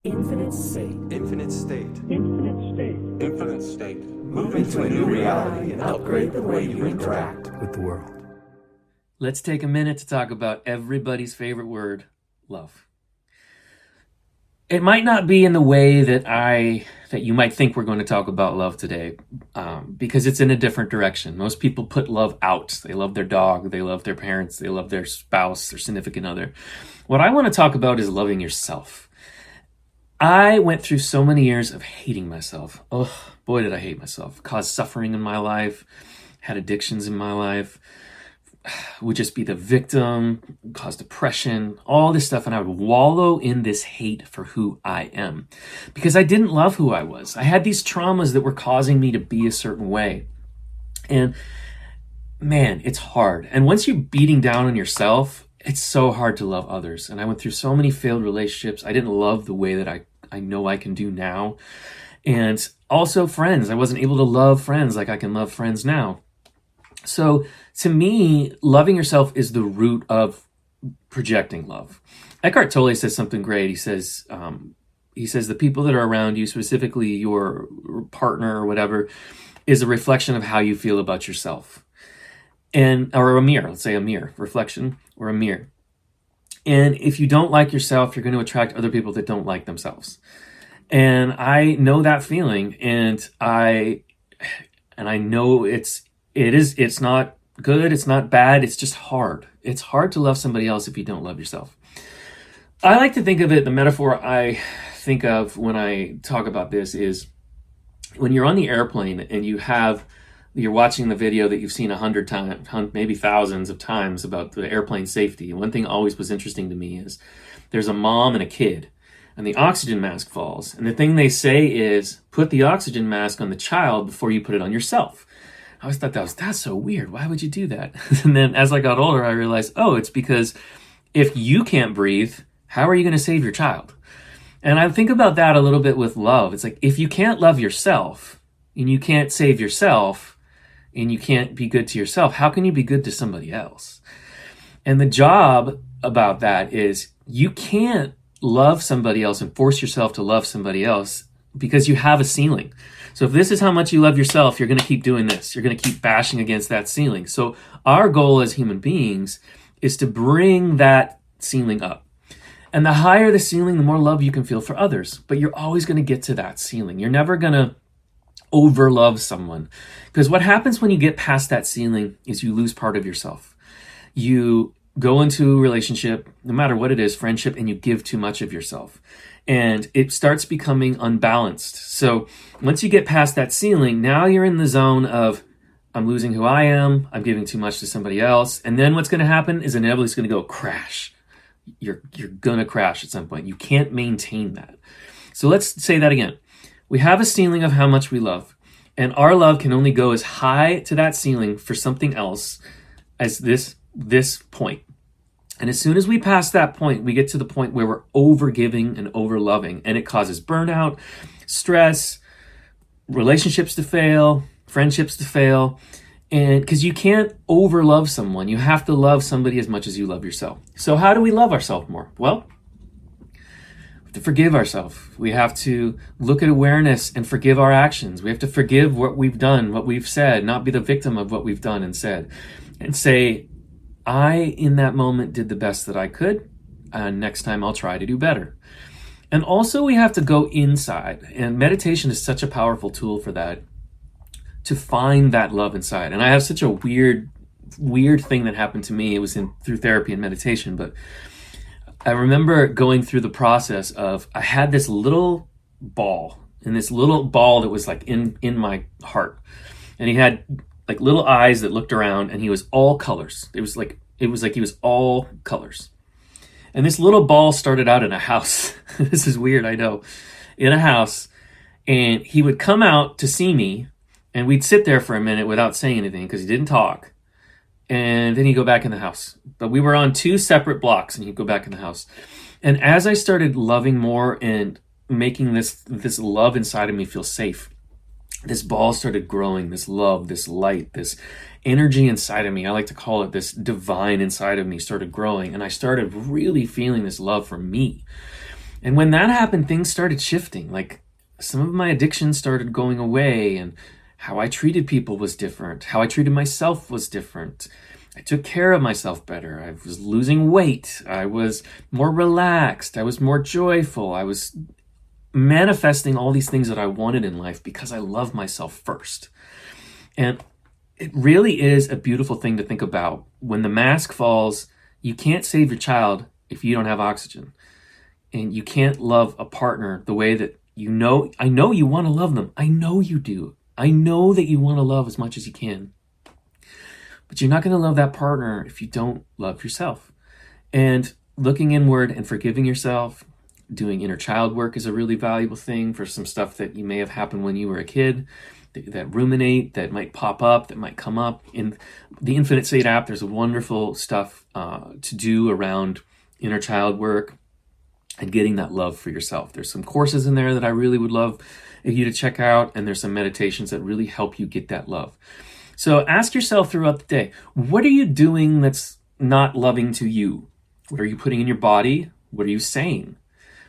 Infinite state. Infinite state. Infinite state. Infinite state. Move into a new reality and upgrade the way you interact with the world. Let's take a minute to talk about everybody's favorite word, love. It might not be in the way that you might think we're going to talk about love today, because it's in a different direction. Most people put love out. They love their dog, they love their parents, they love their spouse, their significant other. What I want to talk about is loving yourself. I went through so many years of hating myself. Oh, boy, did I hate myself. Caused suffering in my life, had addictions in my life, would just be the victim, cause depression, all this stuff. And I would wallow in this hate for who I am because I didn't love who I was. I had these traumas that were causing me to be a certain way. And man, it's hard. And once you're beating down on yourself, it's so hard to love others. And I went through so many failed relationships. I didn't love the way that I know I can do now. And also friends. I wasn't able to love friends like I can love friends now. So to me, loving yourself is the root of projecting love. Eckart Tolle says something great. He says the people that are around you, specifically your partner or whatever, is a reflection of how you feel about yourself. Or a mirror, let's say a mirror, reflection or a mirror. And if you don't like yourself, you're going to attract other people that don't like themselves. And I know that feeling, and I know it's not good, it's not bad, it's just hard. It's hard to love somebody else if you don't love yourself. I like to think of it, the metaphor I think of when I talk about this is when you're on the airplane and you're watching the video that you've seen 100 times, maybe thousands of times about the airplane safety. One thing always was interesting to me is there's a mom and a kid, and the oxygen mask falls. And the thing they say is, put the oxygen mask on the child before you put it on yourself. I always thought that's so weird. Why would you do that? And then as I got older, I realized, it's because if you can't breathe, how are you going to save your child? And I think about that a little bit with love. It's like, if you can't love yourself and you can't save yourself, and you can't be good to yourself, how can you be good to somebody else? And the job about that is you can't love somebody else and force yourself to love somebody else because you have a ceiling. So if this is how much you love yourself, you're going to keep doing this. You're going to keep bashing against that ceiling. So our goal as human beings is to bring that ceiling up. And the higher the ceiling, the more love you can feel for others. But you're always going to get to that ceiling. You're never going to overlove someone. Because what happens when you get past that ceiling is you lose part of yourself. You go into a relationship, no matter what it is, friendship, and you give too much of yourself. And it starts becoming unbalanced. So once you get past that ceiling, now you're in the zone of, I'm losing who I am, I'm giving too much to somebody else. And then what's going to happen is inevitably it's going to go crash. You're going to crash at some point. You can't maintain that. So let's say that again. We have a ceiling of how much we love, and our love can only go as high to that ceiling for something else as this point. And as soon as we pass that point, we get to the point where we're over-giving and over-loving, and it causes burnout, stress, relationships to fail, friendships to fail, and because you can't over-love someone. You have to love somebody as much as you love yourself. So how do we love ourselves more? Well, to forgive ourselves. We have to look at awareness and forgive our actions. We have to forgive what we've done, what we've said, not be the victim of what we've done and said, and say, I, in that moment, did the best that I could, and next time I'll try to do better. And also we have to go inside, and meditation is such a powerful tool for that, to find that love inside. And I have such a weird thing that happened to me. It was through therapy and meditation, but I remember going through the process of, I had this little ball, and this little ball that was like in my heart. And he had like little eyes that looked around, and he was all colors. It was like he was all colors. And this little ball started out in a house. This is weird, I know. In a house. And he would come out to see me, and we'd sit there for a minute without saying anything because he didn't talk. And then he'd go back in the house. But we were on 2 separate blocks, and he'd go back in the house. And as I started loving more and making this love inside of me feel safe, this ball started growing, this love, this light, this energy inside of me. I like to call it this divine inside of me started growing. And I started really feeling this love for me. And when that happened, things started shifting. Like some of my addictions started going away, and how I treated people was different. How I treated myself was different. I took care of myself better. I was losing weight. I was more relaxed. I was more joyful. I was manifesting all these things that I wanted in life because I love myself first. And it really is a beautiful thing to think about. When the mask falls, you can't save your child if you don't have oxygen. And you can't love a partner the way that I know you want to love them. I know you do. I know that you want to love as much as you can. But you're not going to love that partner if you don't love yourself. And looking inward and forgiving yourself, doing inner child work is a really valuable thing for some stuff that you may have happened when you were a kid, that ruminate, that might pop up, that might come up. In the Infinite State app, there's wonderful stuff to do around inner child work and getting that love for yourself. There's some courses in there that I really would love you to check out, and there's some meditations that really help you get that love. So ask yourself throughout the day, what are you doing that's not loving to you? What are you putting in your body? What are you saying?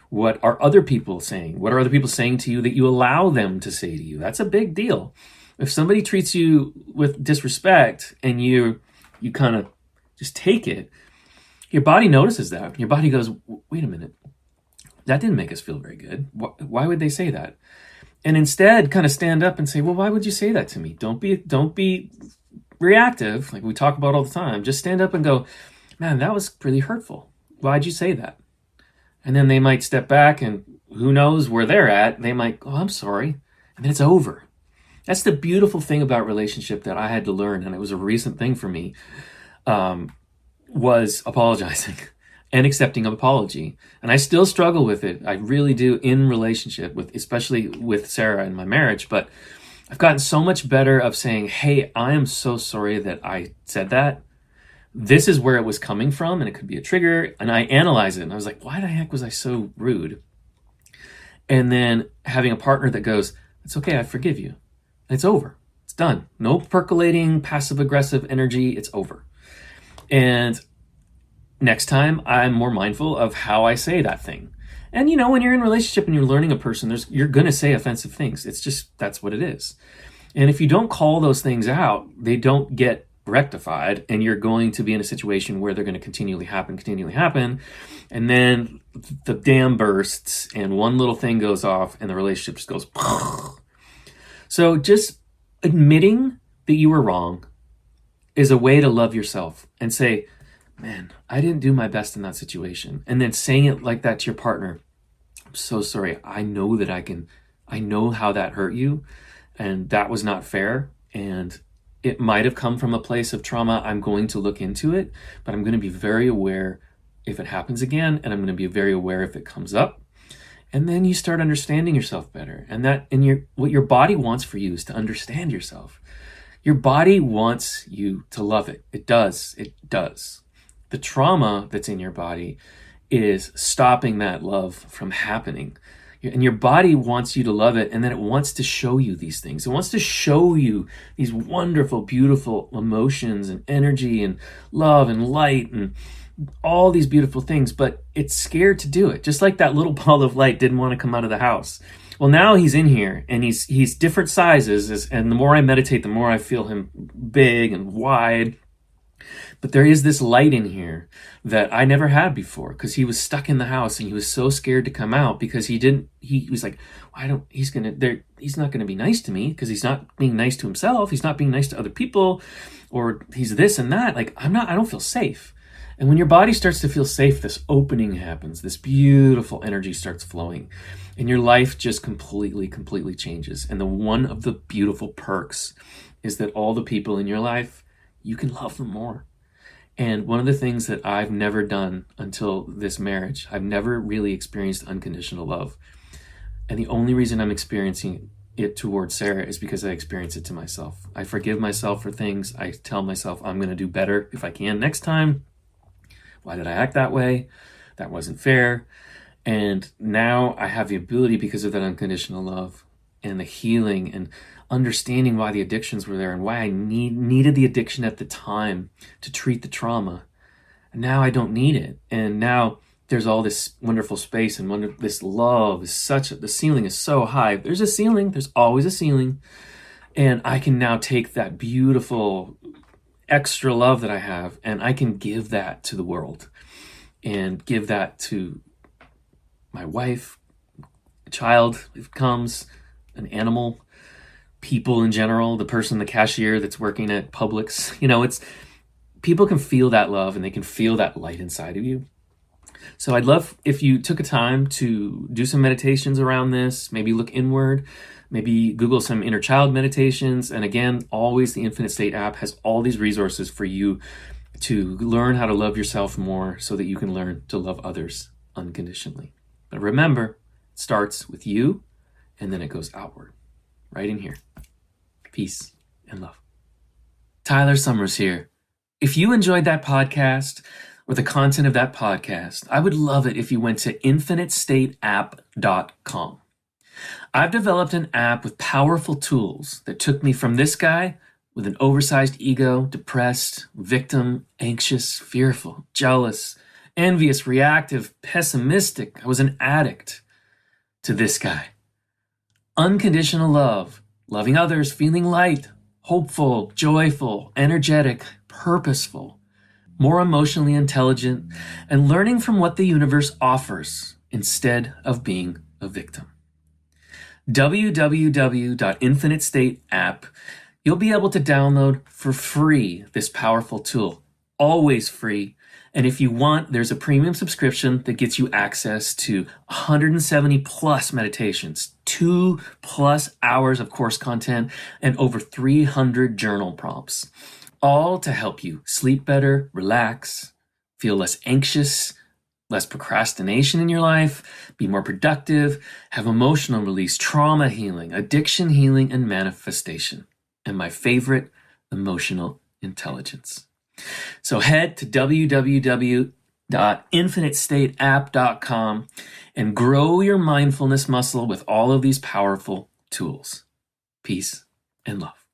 What are other people saying? What are other people saying to you that you allow them to say to you? That's a big deal. If somebody treats you with disrespect and you kind of just take it, your body notices that. Your body goes, wait a minute, that didn't make us feel very good. Why would they say that? And instead kind of stand up and say, well, why would you say that to me? Don't be reactive, like we talk about all the time. Just stand up and go, man, that was really hurtful. Why'd you say that? And then they might step back, and who knows where they're at. They might, oh, I'm sorry. And then it's over. That's the beautiful thing about relationship that I had to learn, and it was a recent thing for me, was apologizing and accepting an apology. And I still struggle with it. I really do in relationship, especially with Sarah and my marriage. But I've gotten so much better of saying, hey, I am so sorry that I said that. This is where it was coming from, and it could be a trigger. And I analyze it, and I was like, why the heck was I so rude? And then having a partner that goes, it's okay, I forgive you. It's over. It's done. No percolating, passive-aggressive energy. It's over. And next time, I'm more mindful of how I say that thing. And when you're in a relationship and you're learning a person, you're going to say offensive things. It's just, that's what it is. And if you don't call those things out, they don't get rectified, and you're going to be in a situation where they're going to continually happen. And then the dam bursts and one little thing goes off and the relationship just goes. So just admitting that you were wrong is a way to love yourself and say, man, I didn't do my best in that situation. And then saying it like that to your partner, I'm so sorry. I know that I know how that hurt you, and that was not fair. And it might have come from a place of trauma. I'm going to look into it, but I'm going to be very aware if it happens again, and I'm going to be very aware if it comes up. And then you start understanding yourself better. And what your body wants for you is to understand yourself. Your body wants you to love it. It does. The trauma that's in your body is stopping that love from happening. And your body wants you to love it, and then it wants to show you these things. It wants to show you these wonderful, beautiful emotions and energy and love and light and all these beautiful things, but it's scared to do it. Just like that little ball of light didn't want to come out of the house. Well, now he's in here, and he's different sizes, and the more I meditate, the more I feel him big and wide. But there is this light in here that I never had before, because he was stuck in the house and he was so scared to come out because he was like, he's not going to be nice to me because he's not being nice to himself. He's not being nice to other people, or he's this and that. Like, I don't feel safe. And when your body starts to feel safe, this opening happens, this beautiful energy starts flowing, and your life just completely changes. And one of the beautiful perks is that all the people in your life, you can love them more. And one of the things that I've never done until this marriage, I've never really experienced unconditional love. And the only reason I'm experiencing it towards Sarah is because I experience it to myself. I forgive myself for things. I tell myself I'm going to do better if I can next time. Why did I act that way? That wasn't fair. And now I have the ability, because of that unconditional love and the healing and understanding why the addictions were there and why I needed the addiction at the time to treat the trauma. And now I don't need it. And now there's all this wonderful space and this love is the ceiling is so high. There's a ceiling, there's always a ceiling. And I can now take that beautiful extra love that I have and I can give that to the world and give that to my wife, a child if it comes, an animal, people in general, the person, the cashier that's working at Publix. It's people can feel that love and they can feel that light inside of you. So I'd love if you took a time to do some meditations around this, maybe look inward, maybe Google some inner child meditations. And again, always the Infinite State app has all these resources for you to learn how to love yourself more so that you can learn to love others unconditionally. But remember, it starts with you and then it goes outward, right in here. Peace and love. Tyler Summers here. If you enjoyed that podcast or the content of that podcast, I would love it if you went to infinitestateapp.com. I've developed an app with powerful tools that took me from this guy with an oversized ego, depressed, victim, anxious, fearful, jealous, envious, reactive, pessimistic. I was an addict, to this guy. Unconditional love, loving others, feeling light, hopeful, joyful, energetic, purposeful, more emotionally intelligent, and learning from what the universe offers instead of being a victim. www.infinitestateapp, you'll be able to download for free this powerful tool, always free. And if you want, there's a premium subscription that gets you access to 170 plus meditations, 2+ hours of course content, and over 300 journal prompts, all to help you sleep better, relax, feel less anxious, less procrastination in your life, be more productive, have emotional release, trauma healing, addiction healing, and manifestation. And my favorite, emotional intelligence. So head to www.infinitestateapp.com and grow your mindfulness muscle with all of these powerful tools. Peace and love.